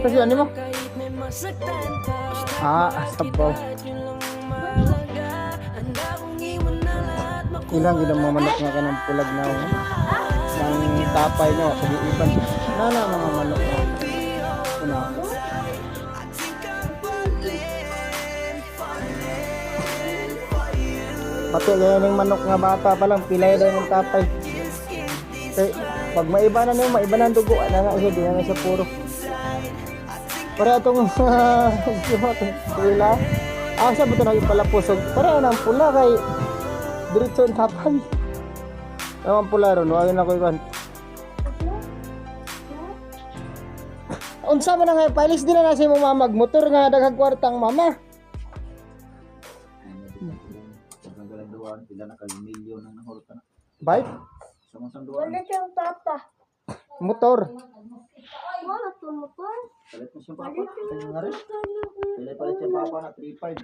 Kasi ano mo? Sabaw. Ilang ginamamanok nga ka ng pulag na ako. Ng tapay no, pag-iiban. Mga manok na. Una. Pati ganyan yung manok nga bata pa lang, pilay daw yung tapay. Kaya, pag maiba na nyo, maiba na ang dugo, ano nga siya, di na nga siya puro. Para itong pula. Sa buto na yung pala pusog. Para na ang pula kay diretso yung tapay. Ang pula ron, wagin ako ikan. Unsa mo na nga, pailis din na nasa yung mamagmotor nga, daghang kwartang mama. Sila na kayo milyon ang nahulta na. Bike? Wala siyang papa. Motor. Wala siyang motor. Palit mo siyang papa. Kanya nga rin. Palit siyang papa na 3.5.